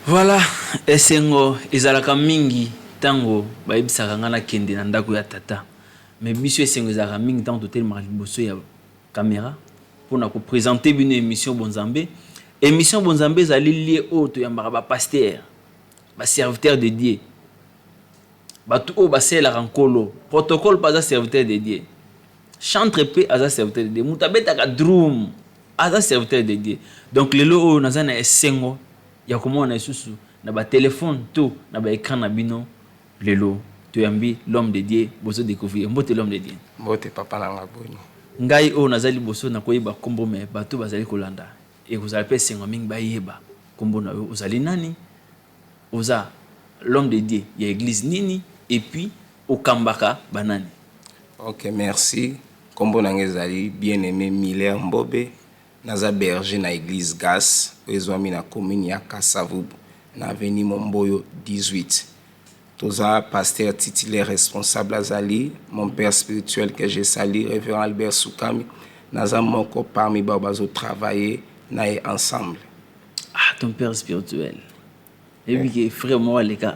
Voilà, esengo ezalaka mingi tango bayebisaka nga nakende na ndako ya tata. Mais biso esengo ezalaka mingi tango totelemaka liboso ya caméra mpona kopresente bino émission Bonzambe. Émission Bonzambe ezali lié oyo toyambaka bapaster, baserviteur de Dieu, bato oyo baselaka nkolo. Protocole mpe aza serviteur de Dieu, chantre mpe aza serviteur de Dieu, moto abetaka drum aza serviteur de Dieu. Donc lelo oyo naza na esengo ya komona lisusu na ba téléphone to na ba écran na bino lelo toyambi l'homme de Dieu bozo découvrir mbote l'homme de Dieu. Mbote papa na ngaboni. Ngai oyo nazali boso na koyeba kombo me bato bazali kolanda et vous allez sengo mingi bayeba kombo na yo ozali nani, oza l'homme de Dieu ya église nini et puis okambaka banani. OK, merci. Kombo na ngezali bien-aimé Miller Mbobe. Naza berger na église Gas, ezwami na commune ya Kasavubu, na avenue Momboyo 18. Toza pasteur titulaire responsable azali, mon père spirituel que j'ai sali, révérend Albert Soukami, naza moko parmi babazo travailler nae ensemble. Ah, ton père spirituel. Et puis que frère moi les gars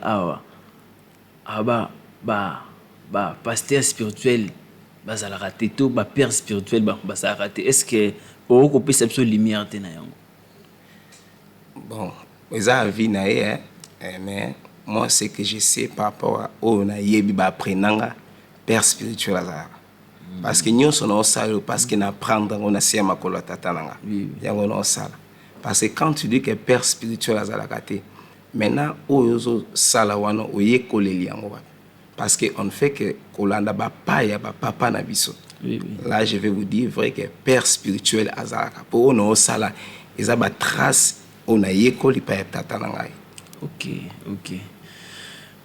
ba pasteur spirituel bazala raté to ba père spirituel bazala raté. Est-ce que au kopesa biso lumière te na yango? Bon, eza vie na mais moi ce que je sais par rapport à o na yebi ba prenanga père spirituel azala. Parce que nyonso na osala parce que na prendre on a sia makolo tata nanga. Yango na osala. Parce que quand tu dis que père spirituel azala raté, maintenant oyozo sala wana oye koleli yango ba. Parce qu'on ne fait que kolanda ba paya ba papa na biso. Là, je vais vous dire vrai que père spirituel azalaka. Pour nous sala, ils ont ba trace on a yekoli pa tata nangai. OK.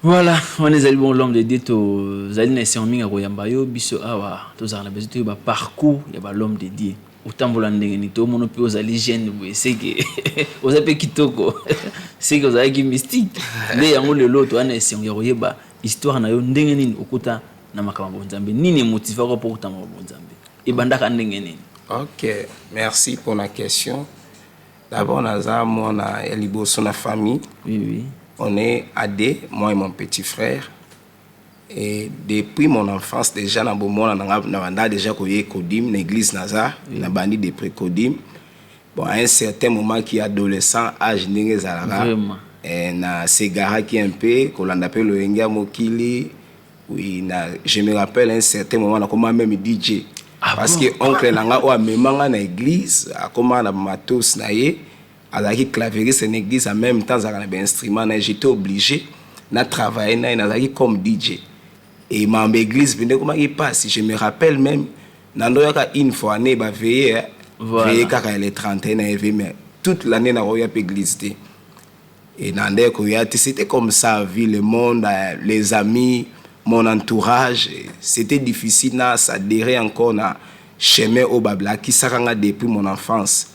Voilà, on est allé bon l'homme de Dieu to zali na esi minga ko yamba yo biso awa to zala bezo to ba parcours ya ba l'homme de Dieu. Otambola ndenge ni to mono pe ozali jeune boye seke ozape kitoko seke ozali ki mystique. Le yango le loto ana esi ya koyeba histoire na yo ndenge nini okuta na makambo Bonzambe nini motive ko pour kutama Bonzambe e bandaka ndenge nini? OK, merci pour la question. D'abord naza mona eliboso na famille. Oui. On est à deux, moi et mon petit frère. Et depuis mon enfance déjà na bomona na banda déjà koye kodim na église naza na bandi de précodim. Bon, à un certain moment qui est adolescent, âge ndenge zalaka. Vraiment. Et na segara qui un peu kolanda pe lo enga mokili. Oui, je me rappelle un certain moment na comment même DJ. Parce que oncle nanga o amemanga na église, a comment na matos na ye, azaki clavieriste en église en même temps azaka na ben instrument na j'étais obligé na travailler na azaki comme DJ. Et ma église venait comment il passe, je me rappelle même nandoyaka une fois année ba veiller veiller kaka les 31 na mais toute l'année na roya pe église. Et nandé ko yati c'était comme ça vie le monde, les amis, mon entourage, c'était difficile na s'adhérer encore na chemin au babla qui sakanga depuis mon enfance.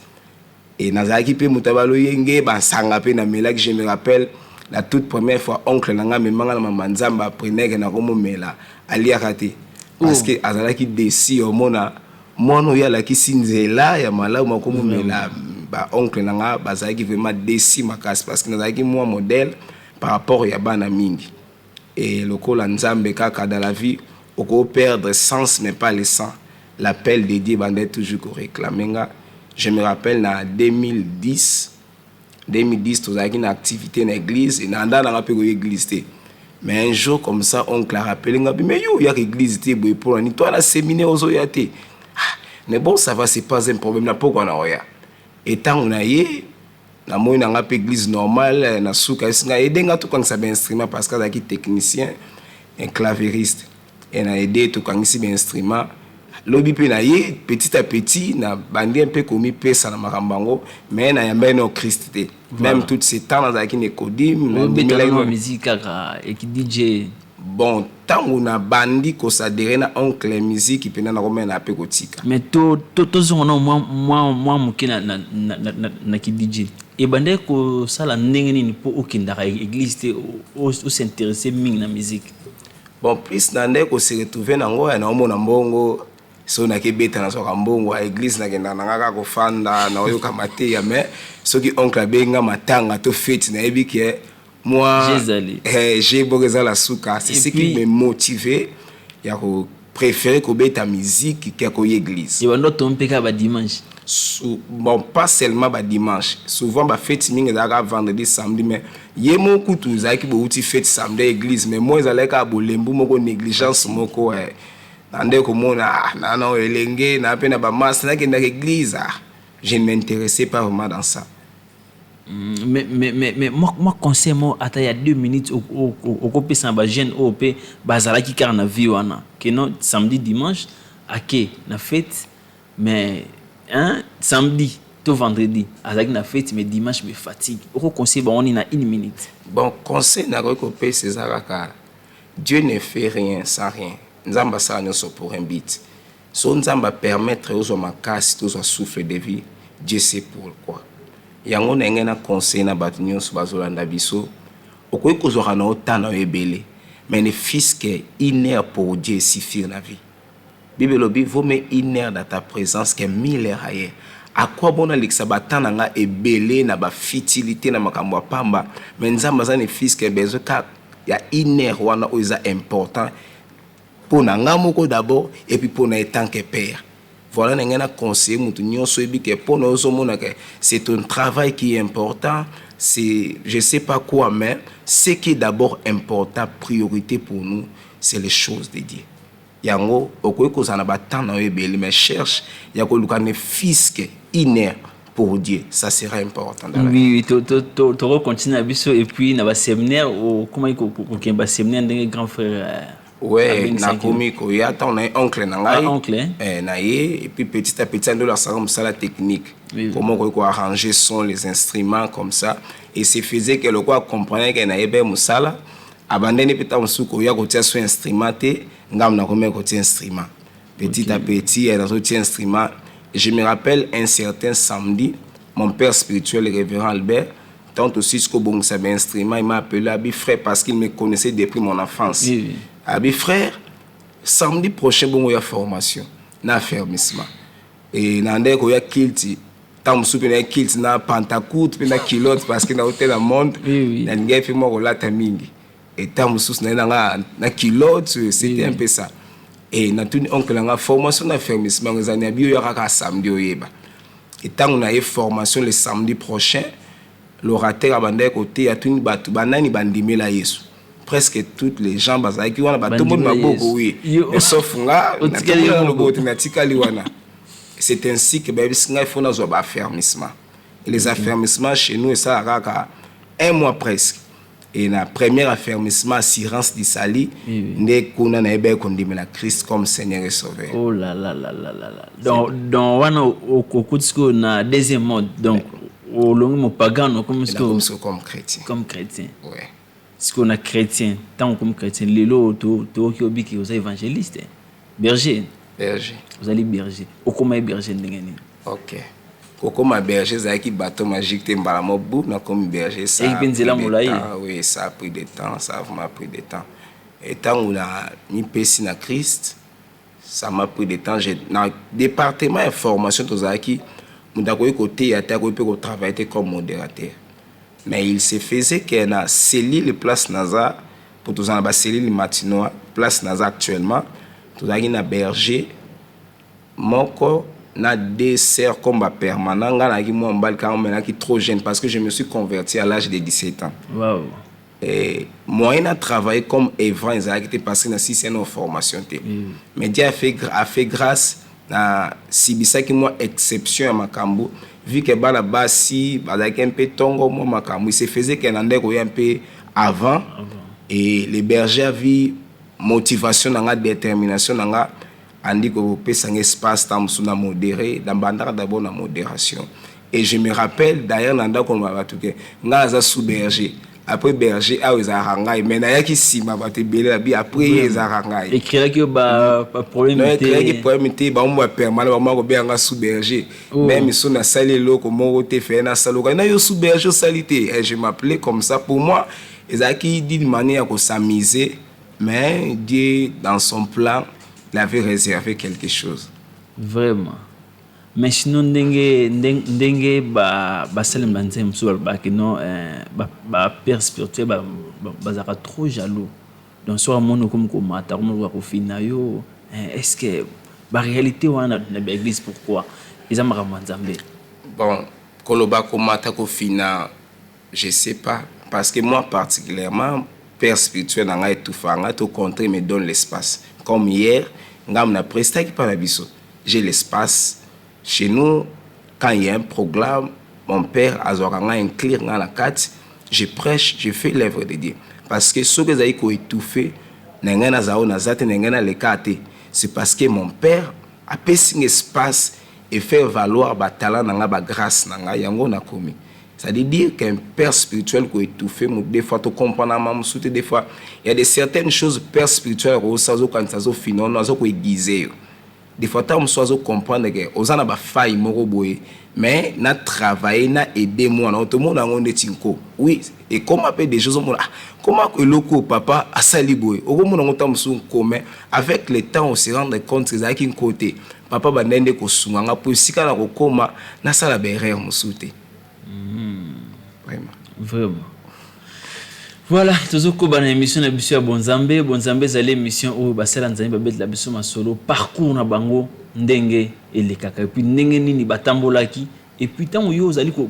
Et nazaki pe mutabalo yenge ba sanga pe na melak, je me rappelle la toute première fois oncle nanga me manga na mamanzamba prenait na komo mela ali akate parce que azalaki desi au mona mono ya la kisinzela ya mala makomo mela ba oncle nanga bazaki vraiment desi makas parce que nazaki moi modèle par rapport ya bana mingi. Et le col Nzambe kaka dans la vie, on peut perdre sens mais pas le sang. L'appel de Dieu bandait toujours qu'on réclame. Je me rappelle en 2010, tu as une activité dans l'église et dans l'église. Mais un jour comme ça, on l'a rappelé, mais il y a l'église pour nous. Toi, la séminaire aux oyaté. Mais bon, ça va, c'est pas un problème. Pourquoi on a et tant on a eu na moi na église normale na souka singa edenga to quand ça ben instrument parce que zaki technicien un clavieriste et na aider to quand ici ben instrument lobi pe na ye petit à petit na bandi un peu comme pesa na makambango mais na yamba no Christ te même tout ces temps na zaki ne kodim na musique kaka et qui DJ bon tant on a bandi ko s'adhérer na oncle musique pe na comme na pe kotika mais to zongo moi mukina na ki DJ et bande ko sala ndenge nini po okindaka église te o s'intéresser mingi na musique. Bon plus nande ko se retrouver nango na omona mbongo so nakebeta na soka mbongo à église nakenda nanga kofanda na oyoka mateya mais soki oncle abenga matanga to fête nayebi ke moi j'ai boza la souka, c'est ce qui me motive ya ko préférer ko beta musique que ko église. Et on doit tomber ba dimanche. Bon, pas seulement ba dimanche, souvent ba fête mingi za vendredi samedi mais yemo kutu za ki bo uti fête samedi église mais moi za leka bolembu moko négligence moko ande komona na elenge na pena ba mas na kenda église. Je ne m'intéressais pas vraiment dans ça. Mais moi conseil moi attends il y a 2 minutes au copé sans ba jeune op bazala ki car na vie wana que non samedi dimanche OK na fête mais samedi to vendredi avec na fête mais dimanche me fatigue au conseil bon on est na 1 minute. Bon conseil na copé c'est ça car Dieu ne fait rien sans rien. Nzamba sa nyonso pour un but. So nzamba permettre aux hommes makasi tous à souffle de vie. Dieu sait pourquoi. Yango na ngena conseil na batu nyonso bazolanda biso. Okoyi kozora na otana ebele. Mais ne fils que 1 heure pour Dieu suffit na vie. Bible lobi vaut mieux 1 heure dans ta présence que 1000 heures ailleurs. À quoi bon aleksa batana nga ebele na ba futilité na makambo pamba. Mais nzamba za ne fils que besoin ka ya 1 heure wana oza important. Pour n'angamoko d'abord et puis pour n'être tant que père. Voilà n'engana conseil mutu nyonso ebi que pour nous que c'est un travail qui est important, c'est je sais pas quoi mais ce qui est d'abord important priorité pour nous c'est les choses de Dieu. Yango okoyi kozana batana na ebeli mais cherche ya ko lukane fisque 1 heure pour Dieu, ça sera important dans la vie. Oui, tu continues à biso et puis na ba séminaire ou comment il ko ba séminaire d'un grand frère. Ouais, na komi ko ya ta on a oncle na ngai. Oncle. Na ye et puis petit à petit on doit savoir ça la technique. Oui. Comment ko arranger son les instruments comme ça et c'est faisait que le quoi comprenait que na yebe musala abandonner peut-être musuko ya ko tia son instrument te ngam na komi ko tia instrument. Petit à petit et dans autre instrument. Je me rappelle un certain samedi, mon père spirituel, le révérend Albert, tant aussi ce bon ça instrument, il m'a appelé Abi frère parce qu'il me connaissait depuis mon enfance. Oui. Abi frère, samedi prochain bon il y a formation, na affermissement. Et nandé ko ya kilti, tant soupe na kilti na pantacoute puis na kilote parce que na hôtel la monde, na ngé fi mo la tamingi. Et tant sous na kilote, c'était un peu ça. Et na tuni oncle nga formation na affermissement les années bio ya ka samedi oyeba. Et tant on a eu formation le samedi prochain, l'orateur abandé côté ya tuni batu banani bandimela Yesu. Presque toutes les gens bazaki wana bato monde maboko oui. Sauf nga na le bote na tikali wana. C'est ainsi que il faut na zo ba affermissement. Et les affermissements chez nous ça raka 1 mois presque. Et na premier affermissement assurance du salut ne kuna na ebe kondimela Christ comme Seigneur et Sauveur. Oh là là là là là. Donc wana okutsko na deuxième mode donc au long mo pagan comme chrétien. Comme chrétien. Ouais. Ce qu'on a chrétien, tant comme chrétien, lelo to ki obi ki vous évangéliste, berger. Berger. Vous allez berger. Okoma berger ndengeni. OK. Kokoma berger zaki bateau magique te mbala mobu na comme berger ça. Oui, ça a pris du temps, ça a vraiment pris du temps. Et tant on a mis pesi na Christ, ça m'a pris du temps. J'ai dans département information to zaki, munda ko côté ya ta ko peut travailler comme modérateur. Mais il se faisait qu'il a scellé les places NASA pour tous en bas scellé les matinois place NASA actuellement tout ça na berger moko na des sœurs comme permanent ngana ki mo mbal quand même qui trop jeune parce que je me suis converti à l'âge de 17 ans. Wow. Et moi il a travaillé comme Evran Isaac était passé dans 6 ans de formation té. Mais Dieu a fait grâce na sibisa ki moi exception à Makambo. Vu que bala basi bazaki un peu tongo mo makambo il se faisait qu'un andeko un peu avant et les bergers avaient motivation nanga détermination nanga andi ko pesa un espace tam suna modéré dans bandara d'abord na modération et je me rappelle d'ailleurs nanda ko m'a batuke nga za sous berger après berger a ozarangai mais na yaki sima baté belé bi après ozarangai écrire que ba problème non écrire que problème té ba mo permanent ba mo be nga sous berger même ils sont na salé loko mo té fait na saloka na yo sous berger salité et je m'appelais comme ça pour moi ezaki d'une manière qu'on s'amuser mais Dieu dans son plan il avait réservé quelque chose. Vraiment. Mais sinon ndenge basalem banzembe mosusu balobaki non bapère spirituel bazalaka trop jaloux. Donc so amoni okomi komata okomi kofina yo est-ce que baréalité wana na baeglise pourquoi eza makambo ya nzambe? Bon, koloba komata kofina, je sais pas. Parce que moi particulièrement, père spirituel n'a pas tout fait, au contraire, me donne l'espace. Comme hier, on a presté qui parle biso. J'ai l'espace. Chez nous, quand il y a un programme, mon père a un clear dans la carte, je prêche, je fais l'œuvre de Dieu. Parce que ce que j'ai étouffé, c'est parce que mon père a passé un espace et fait valoir ba talent dans la grâce dans la yango na komi. Ça veut dire qu'un père spirituel qui est étouffé, des fois tu comprends des fois il y a des certaines choses père spirituel au sazo quand ça zo fino no zo ko aiguiser. Des fois tu me comprendre que aux ana ba faille moko boye mais na travailler na aider moi na tout le monde en tinko. Oui, et comme appelle des choses comment que loko papa a sali boye. Au monde on tamsu commun avec le temps on se rend compte que ça qui côté papa bandende ko sunganga pour sika na ko koma na sala berère musute. Vraiment. Voilà, toujours ko bana émission na biso ya Bonzambe, Bonzambe zali émission o basala nzambe babet la biso masolo parcours na bango ndenge elekaka et puis ndenge nini batambolaki et puis tant yo zali ko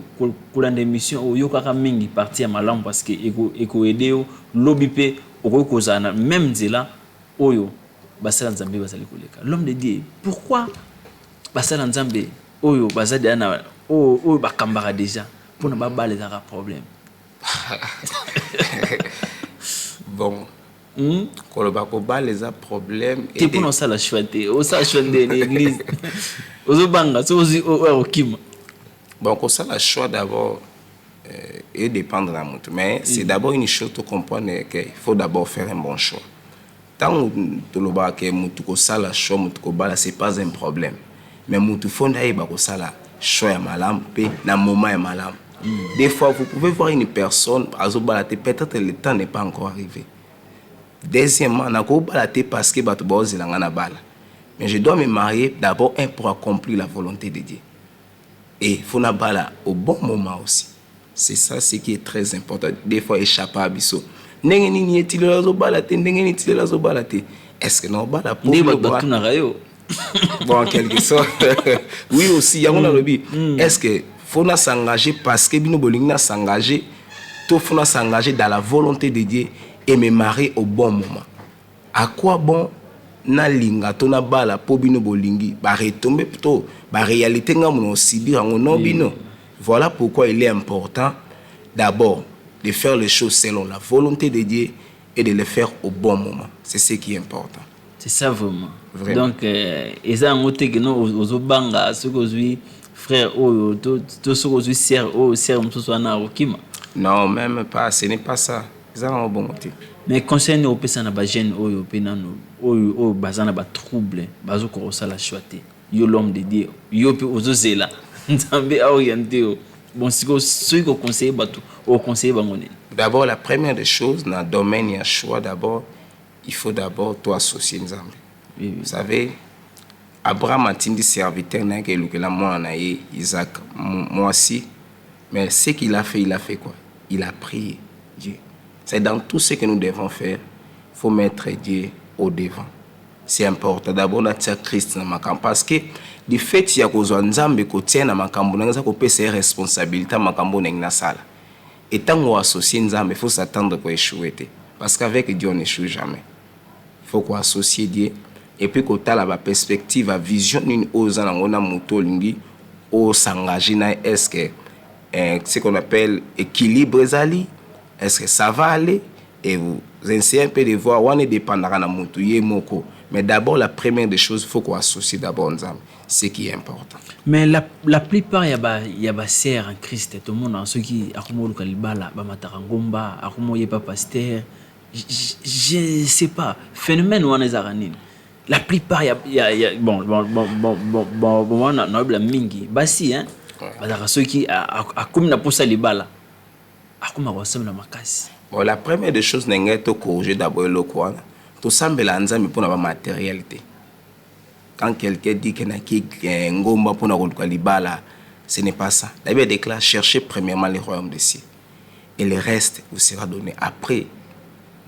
landa émission o yo kaka mingi partie ya malamu parce que eko aider lobby pe oko zana même nzela oyo basala nzambe bazali koleka. L'homme de Dieu, pourquoi basala nzambe oyo bazali ana oyo bakambara déjà pour ne pas balayer les problème. Bon, quand le bakoba les a problèmes et pour nous ça la choisir au ça choisir l'église aux banga au kim. Bon, quand ça la choix d'abord et dépendre de la montre, mais c'est d'abord une chose de comprendre qu'il faut d'abord faire un bon choix. Tant que le bas que mutu ko ça la choix mutu ko bala c'est pas un problème, mais mutu fonda e ba ko ça la choix ya malam pe na moment ya malam. Des fois, vous pouvez voir une personne, peut-être le temps n'est pas encore arrivé. Deuxièmement, parce que mais je dois me marier d'abord pour accomplir la volonté de Dieu. Et il faut na bala au bon moment aussi. C'est ça ce qui est très important. Des fois, échapper à biso. Est-ce que non bala pour bon, en quelque sorte. Oui aussi, il y a un lobby. Est-ce que faut s'engager parce que bino bolingna s'engager, tout faut s'engager dans la volonté de Dieu et me marier au bon moment. À quoi bon na linga to na bala po bino bolingi ba retomber plutôt ba réalité nga mon subir en non bino. Voilà pourquoi il est important d'abord de faire les choses selon la volonté de Dieu et de les faire au bon moment. C'est ce qui est important. C'est ça vraiment. Donc eza ngote que non aux banga ce que frère oh tout ce que sert oh sert mususu na okima. Non, même pas, ce n'est pas ça. Ça un bon motif. Mais concernant au pesa na ba jeune oyo penano oyo bazana ba trouble bazo ko sala choité. Yo l'homme de Dieu, yo pe ozo zela. Nzambe orienté bon si ko conseiller batu au conseiller bangone. D'abord la première des choses dans le domaine ya choix d'abord, il faut d'abord toi associer Nzambe. Oui. Vous savez Abraham a dit serviteur n'a que la moi en Isaac moi aussi, mais ce qu'il a fait quoi? Il a prié Dieu. C'est dans tout ce que nous devons faire, il faut mettre Dieu au devant. C'est important d'abord d'attirer Christ dans ma camp parce que du fait il y a cause Nzambe ko tient dans ma camp n'anga ko pesa responsabilité ma camp n'enga sala. Et tant qu'on associe Nzambe, il faut s'attendre pour échouer parce qu'avec Dieu on n'échoue jamais. Il faut qu'on associe Dieu. Et puis quand tu as la perspective, la vision d'une ose on a moto lingi au s'engager na est-ce que ce qu'on appelle équilibre zali est-ce que ça va aller et vous essayez un peu de voir on est dépendant na moto moko mais d'abord la première des choses faut qu'on associe d'abord Nzambe ce qui est important. Mais la plupart y a ba sœur en Christ tout le monde en ceux qui akomo lukalibala ba matarangomba akomo yepa pasteur je sais pas phénomène on est aranine. La plupart y a bon on a la mingi basi hein bazaka ceux qui a comme na posa libala akoma ko semla makasi. Bon la première des choses n'est to corriger d'abord le quoi to sambela Nzambe pour na matérialité quand quelqu'un dit qu'il y a un ngomba pour na libala, ce n'est pas ça. La Bible déclare cherchez premièrement le royaume des cieux et le reste vous sera donné après.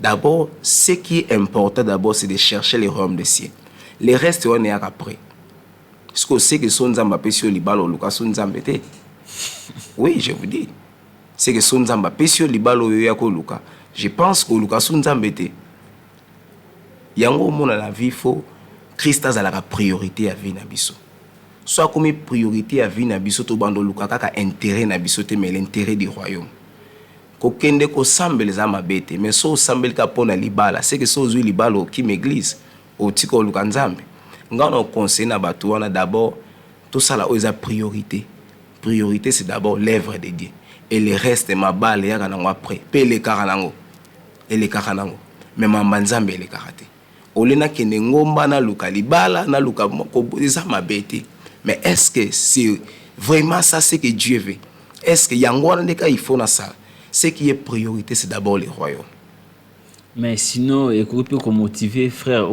D'abord, ce qui est important d'abord, c'est de chercher le royaume des cieux. Le reste, on est après. Est-ce que c'est que son nzamba pesio libalo luka son nzambete? Oui, je vous dis. C'est que son nzamba pesio libalo yako luka. Je pense que luka son nzambete. Yango mona la vie faut Christ a la priorité à vie na biso. Soit comme priorité à vie na biso to bando luka kaka intérêt na biso te mais l'intérêt du royaume. Ko kende ko sambel za mabete mais so sambel ka pona libala c'est que so zui libalo ki m'église au tiko luka nzambe. Ngano conseil na bato wana d'abord tout ça là oza priorité. Priorité c'est d'abord l'œuvre de Dieu et le reste mabale ya kana après. Pe le karanango. Et le karanango. Mais mambanzambe le karate. Olena kende ngomba na luka libala na luka ko za mabete. Mais est-ce que c'est vraiment ça ce que Dieu veut? Est-ce que yango na il faut na ça? Ce qui est priorité c'est d'abord le royaume. Mais sinon, écoute, peut motiver frère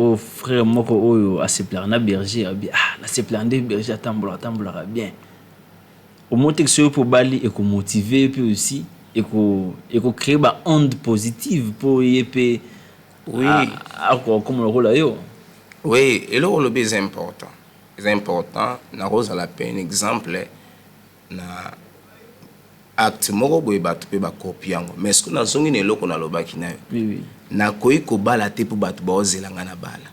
moko oyo à se plaindre na berger na se plaindre berger tambola bien. Au moins que ce pour bali et ko motiver puis aussi et ko créer ba onde positive pour yep oui comme le rôle yo. Oui, et le rôle est important. C'est important na rose à la peine exemple na acte moko boye bato pe ba copie yango mais ce que na zongi ne loko na lobaki na yo. Oui. Na koyi ko bala te pour bato ba ozelanga na bala.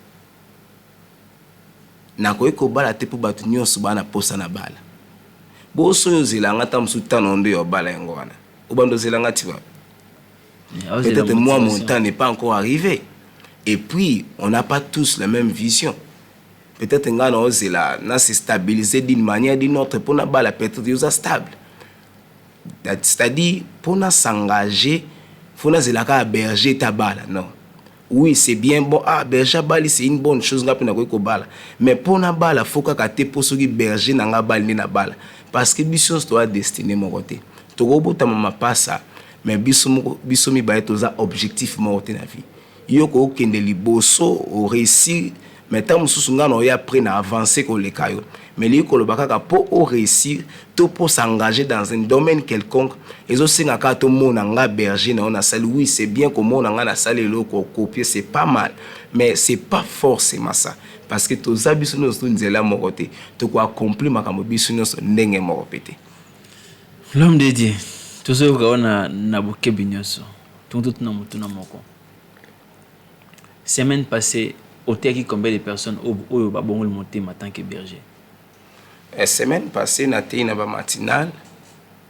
Na koyi ko bala te pour bato nyonso bana posa na bala. Bo so yo zelanga tam su tanondo yo bala yango wana. Obando zelanga ti wa. Peut-être moi mon temps n'est pas encore arrivé. Et puis on n'a pas tous la même vision. Peut-être ngana ozela na se stabiliser d'une manière d'une autre pour na bala peut-être yo stable. C'est-à-dire pour na s'engager faut na zelaka berger tabala non. Oui, c'est bien bon berger bali c'est une bonne chose ngapena ko bala. Mais pour na bala faut ka te pour soki berger na nga bali na bala parce que biso doit destiné mon côté. To go bota mama passa mais biso mi ba etoza objectif mon côté na vie. Yo ko kende liboso au réussir mais tant mususu ngana oya après na avancer ko le kayo. Mais li ko lobaka pour réussir tout pour s'engager dans un domaine quelconque et aussi na ka to mona nga berger na on a sali oui c'est bien comme on nga na sali lo ko copier c'est pas mal mais c'est pas forcément ça parce que to zabiso no sto nzela mo côté to ko accomplir makambo biso no ndenge mo répéter l'homme de Dieu to zo ka na bokebi nyonso tout na mutu na moko semaine passée au théâtre combien de personnes au babongo le monter matin que berger. Semaine passée na té na ba matinale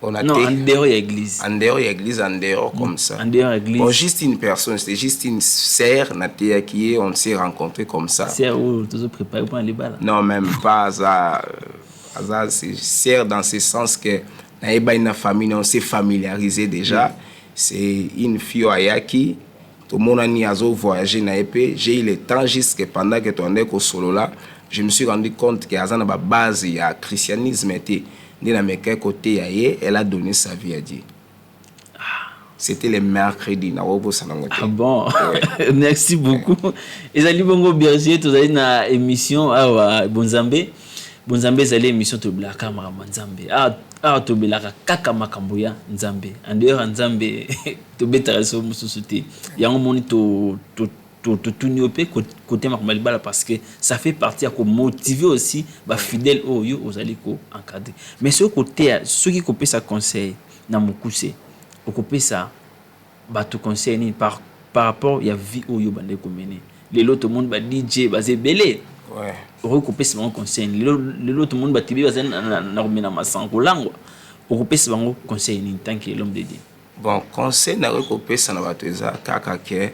on a non en dehors de l'église en dehors comme ça en dehors église bon juste une personne c'était juste une sœur na té qui on s'est rencontré comme ça sœur ou tout préparé pour aller bas non même pas ça c'est sœur dans ce sens que na une famille on s'est familiarisé déjà c'est une fille ayaki tout le monde a voyagé na épée j'ai eu le temps jusque pendant que tu es au solo là je me suis rendu compte que à la base il y a christianisme était dans mes côté elle a donné sa vie à Dieu. C'était le mercredi na wobo sanango. Ah bon. Ouais. Merci beaucoup. Ezali bongo berger to zali na émission Bonzambe zali émission to blaka mama Nzambe. To belaka kaka makambo ya Nzambe. En dehors Nzambe to betara so mususu te. Yango moni to tuniope côté makambo parce que ça fait partie à motiver aussi ba fidèles oyo ozali ko encadrer. Mais ce côté ceux qui copient ça conseil na mukuse okope ça ba tout conseil ni par rapport ya vie oyo bande ko mener. Les autres monde ba DJ ba zebele. Ouais. Okope ça mon conseil. Les autres monde ba tibi ba na komena masango lango. Okope ça mon conseil ni tant que l'homme de Dieu. Bon, conseil na okope ça na ba teza kaka ke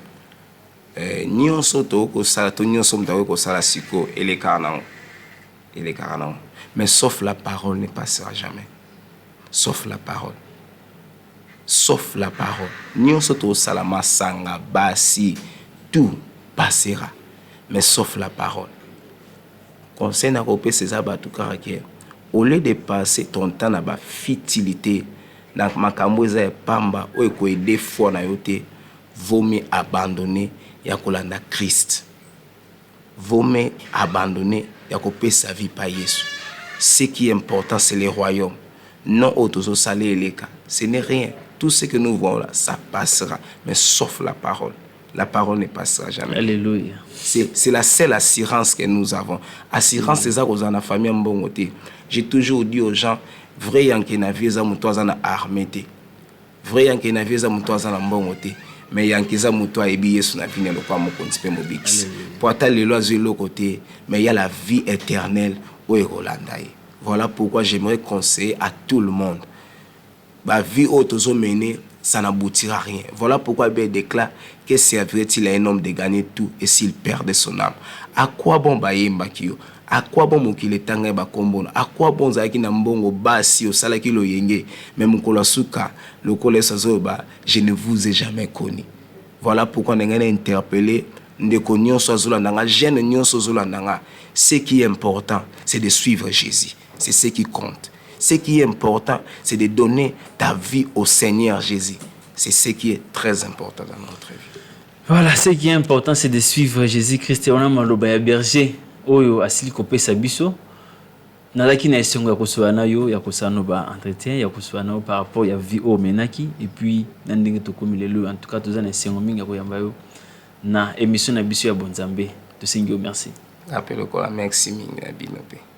nyonso to ko sala to nyonso mtako ko sala siko et les carnans mais sauf la parole ne passera jamais sauf la parole nyonso to sala masanga basi tout passera mais sauf la parole conseil na ko pesa za ba tout caractère au lieu de passer ton temps na ba futilité na makambo za pamba o ko aider foi na yote vaut mieux abandonner ya kolanda Christ vaut mieux abandonner et couper sa vie par Jésus. Ce qui est important, c'est le royaume. Non autoso salé et les cas. Ce n'est rien. Tout ce que nous voyons là, ça passera. Mais sauf la parole. La parole ne passera jamais. Alléluia. C'est la seule assurance que nous avons. Assurance, c'est ça qu'on a famille en bon côté. J'ai toujours dit aux gens, vrai yanké na vie za muto za na armée te. Vrai yanké na vie za muto za na bon côté. Mais yanké za muto ebi Yesu na vie ne lokwa mo kontipe mo bix. Pour atteindre le lois de côté, mais il y a la vie éternelle au Rolandaï. Voilà pourquoi j'aimerais conseiller à tout le monde. La vie autoso menée, ça n'aboutira à rien. Voilà pourquoi il déclare que servirait-il à un homme de gagner tout et s'il perdait son âme. À quoi bon bayemba kio? À quoi bon mokile tanga ba kombono? À quoi bon zaki na mbongo basi o salaki lo yenge? Mais mukolo suka, le kole sazoba, je ne vous ai jamais connu. Voilà pourquoi on est interpellé. Ce qui est important, c'est de suivre Jésus. C'est ce qui compte. Ce qui est important, c'est de donner ta vie au Seigneur Jésus. C'est ce qui est très important dans notre vie. Voilà, ce qui est important, c'est de suivre Jésus-Christ. On a maloba ya berger. Oyo asili kopé sabiso. Nalaki na esongo ya kosoana yo ya kosano ba entretien ya kosoana par rapport ya vie au menaki et puis na ndenge to komilelo en tout cas toza na esongo mingi ya koyamba yo na émission na biso ya bonzambe. To sengi merci. Appelle ko la merci mingi na binope.